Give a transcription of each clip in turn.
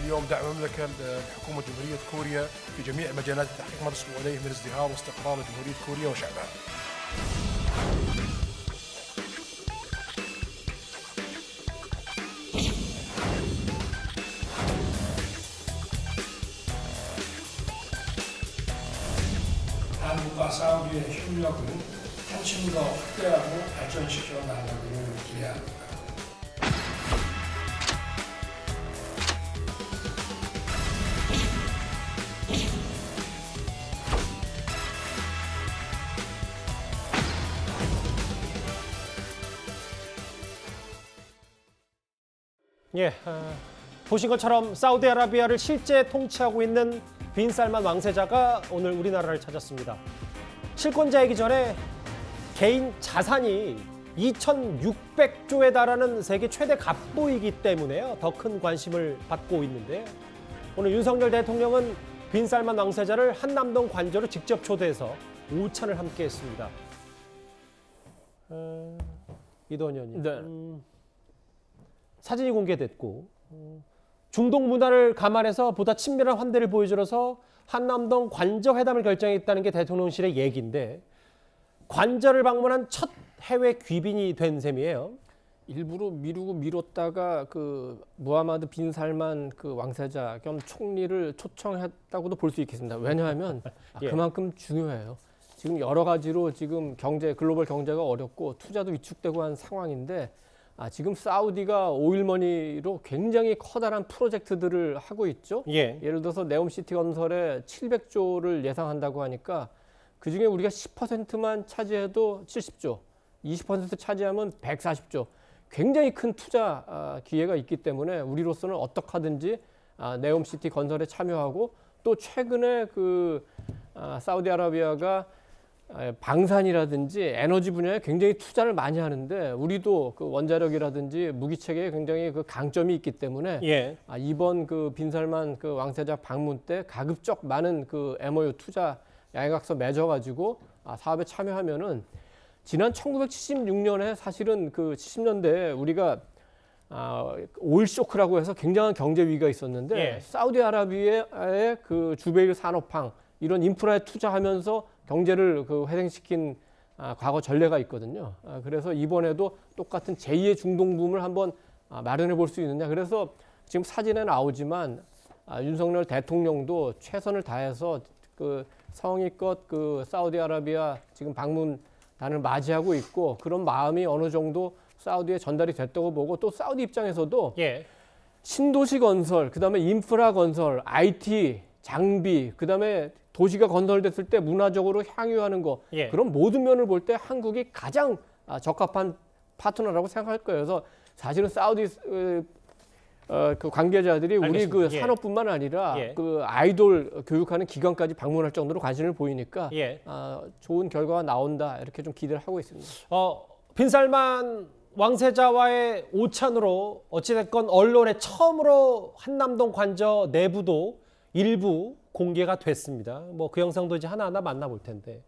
اليوم دعم المملكة لحكومة جمهورية كوريا في جميع مجالات تحقيق ما تصبو إليه من ازدهار واستقرار لجمهورية كوريا وشعبها. 한국과 사우디의 협력을 한층 더 확대하고 발전시켜 나가기를 기대합니다. 예, 보신 것처럼 사우디아라비아를 실제 통치하고 있는 빈 살만 왕세자가 오늘 우리나라를 찾았습니다. 실권자이기 전에 개인 자산이 2,600조에 달하는 세계 최대 갑부이기 때문에요. 더 큰 관심을 받고 있는데요. 오늘 윤석열 대통령은 빈 살만 왕세자를 한남동 관저로 직접 초대해서 오찬을 함께했습니다. 이도원 의원님. 네. 사진이 공개됐고 중동 문화를 감안해서 보다 친밀한 환대를 보여주어서 한남동 관저 회담을 결정했다는 게 대통령실의 얘기인데 관저를 방문한 첫 해외 귀빈이 된 셈이에요. 일부러 미뤘다가 그 무하마드 빈 살만 그 왕세자 겸 총리를 초청했다고도 볼 수 있겠습니다. 왜냐하면 예. 그만큼 중요해요. 지금 여러 가지로 지금 글로벌 경제가 어렵고 투자도 위축되고 한 상황인데 지금 사우디가 오일머니로 굉장히 커다란 프로젝트들을 하고 있죠. 예. 예를 들어서 네옴시티 건설에 700조를 예상한다고 하니까 그중에 우리가 10%만 차지해도 70조, 20% 차지하면 140조. 굉장히 큰 투자 기회가 있기 때문에 우리로서는 어떻게 하든지 네옴시티 건설에 참여하고 또 최근에 사우디아라비아가 방산이라든지 에너지 분야에 굉장히 투자를 많이 하는데 우리도 그 원자력이라든지 무기 체계에 굉장히 그 강점이 있기 때문에 예. 이번 그 빈살만 그 왕세자 방문 때 가급적 많은 그 MOU 투자 양해각서 맺어가지고 사업에 참여하면은 지난 1976년에 사실은 그 70년대에 우리가 오일 쇼크라고 해서 굉장한 경제 위기가 있었는데 예. 사우디아라비아의 그 주베일 산업항 이런 인프라에 투자하면서 경제를 그 회생시킨 과거 전례가 있거든요. 그래서 이번에도 똑같은 제2의 중동붐을 한번 마련해 볼 수 있느냐. 그래서 지금 사진에 나오지만 윤석열 대통령도 최선을 다해서 그 성의껏 그 사우디아라비아 지금 방문단을 맞이하고 있고 그런 마음이 어느 정도 사우디에 전달이 됐다고 보고 또 사우디 입장에서도 예. 신도시 건설, 그다음에 인프라 건설, IT, 장비, 그다음에 도시가 건설됐을 때 문화적으로 향유하는 거 예. 그런 모든 면을 볼 때 한국이 가장 적합한 파트너라고 생각할 거예요. 그래서 사실은 사우디 그 관계자들이 알겠습니다. 우리 그 예. 산업뿐만 아니라 예. 그 아이돌 교육하는 기관까지 방문할 정도로 관심을 보이니까 예. 좋은 결과가 나온다 이렇게 좀 기대를 하고 있습니다. 빈 살만 왕세자와의 오찬으로 어찌됐건 언론에 처음으로 한남동 관저 내부도 일부 공개가 됐습니다. 뭐 그 영상도 이제 하나하나 만나볼 텐데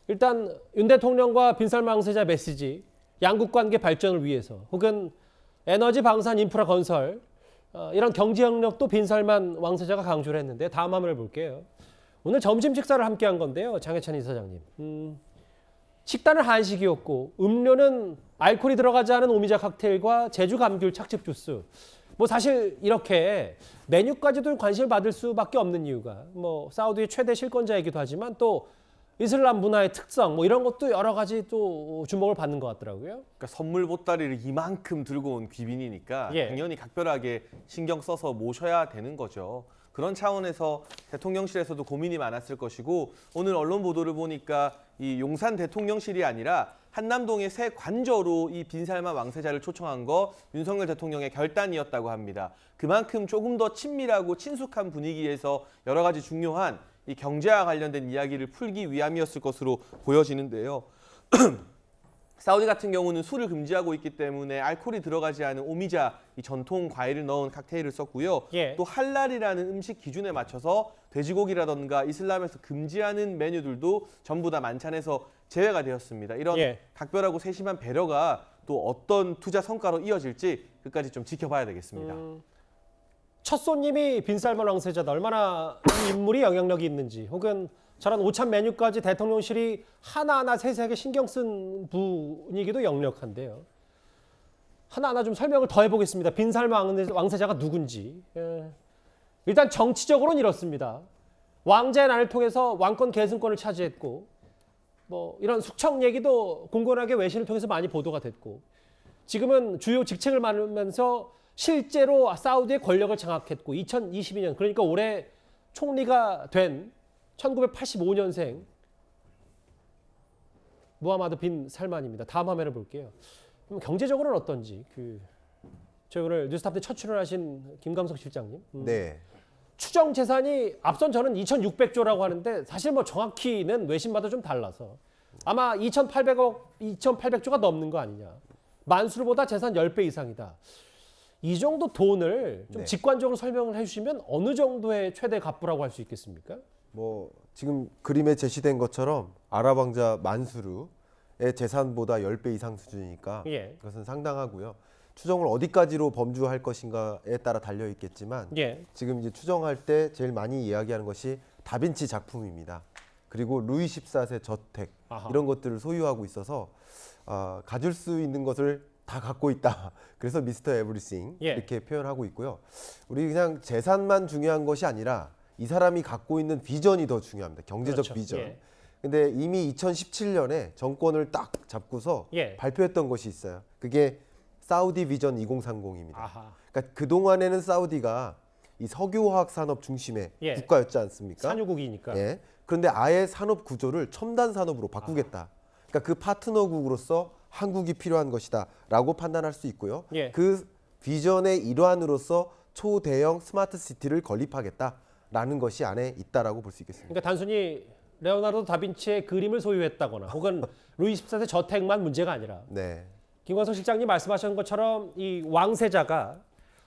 일단 윤 대통령과 빈살만 왕세자 메시지 양국 관계 발전을 위해서 혹은 에너지 방산 인프라 건설 이런 경제 협력도 빈살만 왕세자가 강조를 했는데 다음 화면을 볼게요. 오늘 점심 식사를 함께 한 건데요. 장해찬 이사장님. 식단은 한식이었고 음료는 알코올이 들어가지 않은 오미자 칵테일과 제주 감귤 착즙 주스. 뭐 사실 이렇게 메뉴까지도 관심을 받을 수밖에 없는 이유가 뭐 사우디의 최대 실권자이기도 하지만 또 이슬람 문화의 특성 뭐 이런 것도 여러 가지 또 주목을 받는 것 같더라고요. 그러니까 선물 보따리를 이만큼 들고 온 귀빈이니까 예. 당연히 각별하게 신경 써서 모셔야 되는 거죠. 그런 차원에서 대통령실에서도 고민이 많았을 것이고 오늘 언론 보도를 보니까 이 용산 대통령실이 아니라 한남동의 새 관저로 이 빈살만 왕세자를 초청한 거 윤석열 대통령의 결단이었다고 합니다. 그만큼 조금 더 친밀하고 친숙한 분위기에서 여러 가지 중요한 이 경제와 관련된 이야기를 풀기 위함이었을 것으로 보여지는데요. 사우디 같은 경우는 술을 금지하고 있기 때문에 알코올이 들어가지 않은 오미자 이 전통 과일을 넣은 칵테일을 썼고요. 예. 또 할랄이라는 음식 기준에 맞춰서 돼지고기라던가 이슬람에서 금지하는 메뉴들도 전부 다 만찬에서 제외가 되었습니다. 이런 예. 각별하고 세심한 배려가 또 어떤 투자 성과로 이어질지 끝까지 좀 지켜봐야 되겠습니다. 첫 손님이 빈살만 왕세자다. 얼마나 이 인물이 영향력이 있는지, 혹은 저런 오찬 메뉴까지 대통령실이 하나하나 세세하게 신경 쓴 분위기도 역력한데요. 하나하나 좀 설명을 더 해보겠습니다. 빈살만 왕세자가 누군지. 일단 정치적으로는 이렇습니다. 왕자의 난을 통해서 왕권 계승권을 차지했고, 뭐 이런 숙청 얘기도 공공하게 외신을 통해서 많이 보도가 됐고, 지금은 주요 직책을 맡으면서 실제로 사우디의 권력을 장악했고, 2022년 그러니까 올해 총리가 된 1985년생 무하마드 빈 살만입니다. 다음 화면을 볼게요. 그럼 경제적으로는 어떤지, 저희 오늘 뉴스탑에 첫 출연하신 김광석 실장님. 네. 추정 재산이 앞선 저는 2,600조라고 하는데, 사실 뭐 정확히는 외신마다 좀 달라서 아마 2,800조가 넘는 거 아니냐. 만수르보다 재산 10배 이상이다. 이 정도 돈을 좀 네. 직관적으로 설명을 해주시면 어느 정도의 최대 갑부라고 할 수 있겠습니까? 뭐 지금 그림에 제시된 것처럼 아랍 왕자 만수르의 재산보다 10배 이상 수준이니까 예. 그것은 상당하고요. 추정을 어디까지로 범주할 것인가에 따라 달려 있겠지만 예. 지금 이제 추정할 때 제일 많이 이야기하는 것이 다빈치 작품입니다. 그리고 루이 14세 저택 아하. 이런 것들을 소유하고 있어서 가질 수 있는 것을 다 갖고 있다. 그래서 미스터 에브리싱 예. 이렇게 표현하고 있고요. 우리 그냥 재산만 중요한 것이 아니라 이 사람이 갖고 있는 비전이 더 중요합니다. 경제적 그렇죠. 비전. 예. 근데 이미 2017년에 정권을 딱 잡고서 예. 발표했던 것이 있어요. 그게 사우디 비전 2030입니다. 아하. 그러니까 그동안에는 사우디가 이 석유화학 산업 중심의 예. 국가였지 않습니까? 산유국이니까. 예. 그런데 아예 산업 구조를 첨단 산업으로 바꾸겠다. 그러니까 그 파트너국으로서 한국이 필요한 것이다라고 판단할 수 있고요. 예. 그 비전의 일환으로서 초대형 스마트 시티를 건립하겠다라는 것이 안에 있다라고 볼 수 있겠습니다. 그러니까 단순히 레오나르도 다빈치의 그림을 소유했다거나 혹은 루이 14세 저택만 문제가 아니라, 네. 김광석 실장님 말씀하신 것처럼 이 왕세자가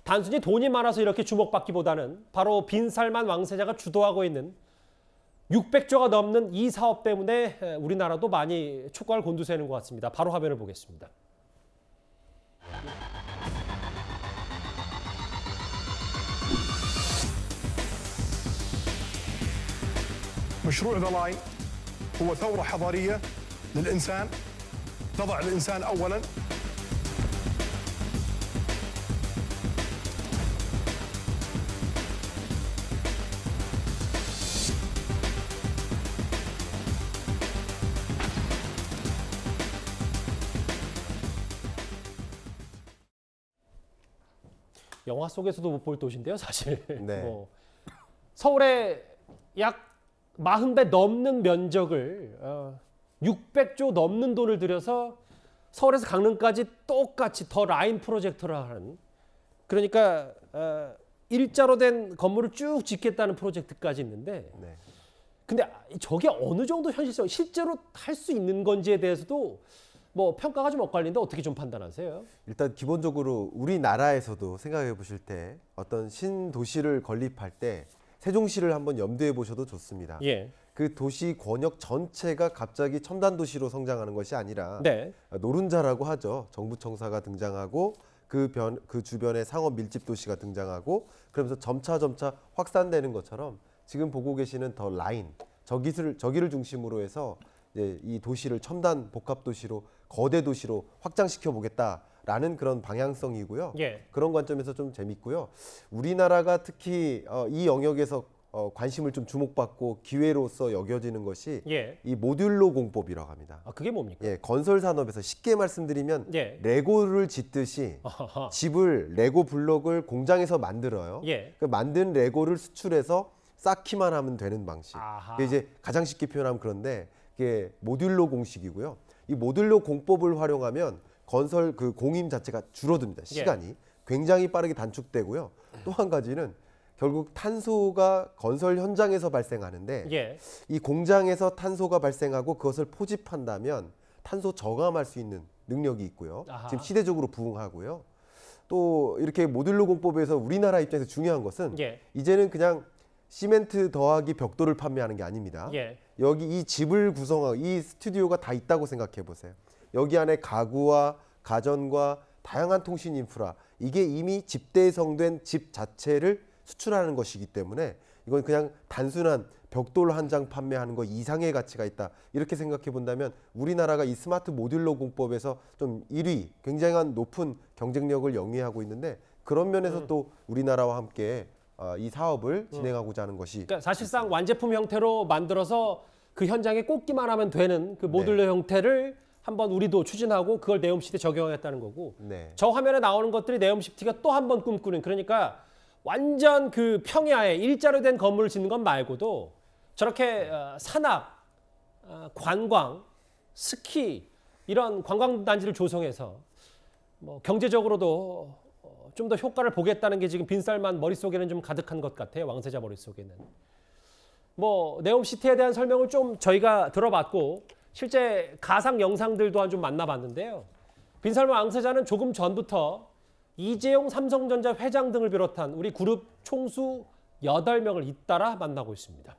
단순히 돈이 많아서 이렇게 주목받기보다는 바로 빈살만 왕세자가 주도하고 있는 600조가 넘는 이 사업 때문에 우리나라도 많이 촉각을 곤두세우는 것 같습니다. 바로 화면을 보겠습니다. مشروع ذا لاين هو ثورة حضارية للإنسان تضع الإنسان أولاً. 영화 속에서도 못 볼 도시인데요, 사실. 네. 서울의 약 40배 넘는 면적을 600조 넘는 돈을 들여서 서울에서 강릉까지 똑같이 더 라인 프로젝트를 하는, 그러니까 일자로 된 건물을 쭉 짓겠다는 프로젝트까지 있는데, 네. 근데 저게 어느 정도 현실성, 실제로 할 수 있는 건지에 대해서도 뭐 평가가 좀 엇갈리는데 어떻게 좀 판단하세요? 일단 기본적으로 우리나라에서도 생각해 보실 때 어떤 신도시를 건립할 때 세종시를 한번 염두에 보셔도 좋습니다. 예. 그 도시 권역 전체가 갑자기 첨단 도시로 성장하는 것이 아니라 네. 노른자라고 하죠. 정부 청사가 등장하고 그 주변에 상업 밀집 도시가 등장하고 그러면서 점차 확산되는 것처럼 지금 보고 계시는 더 라인 저기를 중심으로 해서 이제 이 도시를 첨단 복합 도시로 거대 도시로 확장시켜 보겠다라는 그런 방향성이고요. 예. 그런 관점에서 좀 재밌고요. 우리나라가 특히 이 영역에서 관심을 좀 주목받고 기회로서 여겨지는 것이 예. 이 모듈로 공법이라고 합니다. 아, 그게 뭡니까? 예, 건설 산업에서 쉽게 말씀드리면 예. 레고를 짓듯이 아하하. 집을 레고 블록을 공장에서 만들어요. 예. 그 만든 레고를 수출해서 쌓기만 하면 되는 방식. 아하. 그게 이제 가장 쉽게 표현하면 그런데 이게 모듈로 공식이고요. 이 모듈로 공법을 활용하면 건설 그 공임 자체가 줄어듭니다. 시간이 굉장히 빠르게 단축되고요. 또 한 가지는 결국 탄소가 건설 현장에서 발생하는데 예. 이 공장에서 탄소가 발생하고 그것을 포집한다면 탄소 저감할 수 있는 능력이 있고요. 아하. 지금 시대적으로 부응하고요. 또 이렇게 모듈로 공법에서 우리나라 입장에서 중요한 것은 예. 이제는 그냥 시멘트 더하기 벽돌을 판매하는 게 아닙니다. 예. 여기 이 집을 구성하고 이 스튜디오가 다 있다고 생각해 보세요. 여기 안에 가구와 가전과 다양한 통신 인프라, 이게 이미 집대성된 집 자체를 수출하는 것이기 때문에 이건 그냥 단순한 벽돌 한 장 판매하는 거 이상의 가치가 있다. 이렇게 생각해 본다면 우리나라가 이 스마트 모듈러 공법에서 좀 1위, 굉장한 높은 경쟁력을 영위하고 있는데 그런 면에서 또 우리나라와 함께 이 사업을 진행하고자 하는 것이 그러니까 사실상 완제품 형태로 만들어서 그 현장에 꽂기만 하면 되는 그 모듈러 형태를 한번 우리도 추진하고 그걸 네옴시티에 적용하겠다는 거고 네. 저 화면에 나오는 것들이 네옴시티가 또 한 번 꿈꾸는 그러니까 완전 그 평야에 일자로 된 건물을 짓는 것 말고도 저렇게 산악, 관광, 스키 이런 관광단지를 조성해서 뭐 경제적으로도 좀 더 효과를 보겠다는 게 지금 빈쌀만 머릿속에는 좀 가득한 것 같아요. 왕세자 머릿속에는. 뭐 네옴시티에 대한 설명을 좀 저희가 들어봤고 실제 가상 영상들 또한 좀 만나봤는데요. 빈살만 왕세자는 조금 전부터 이재용 삼성전자 회장 등을 비롯한 우리 그룹 총수 8명을 잇따라 만나고 있습니다.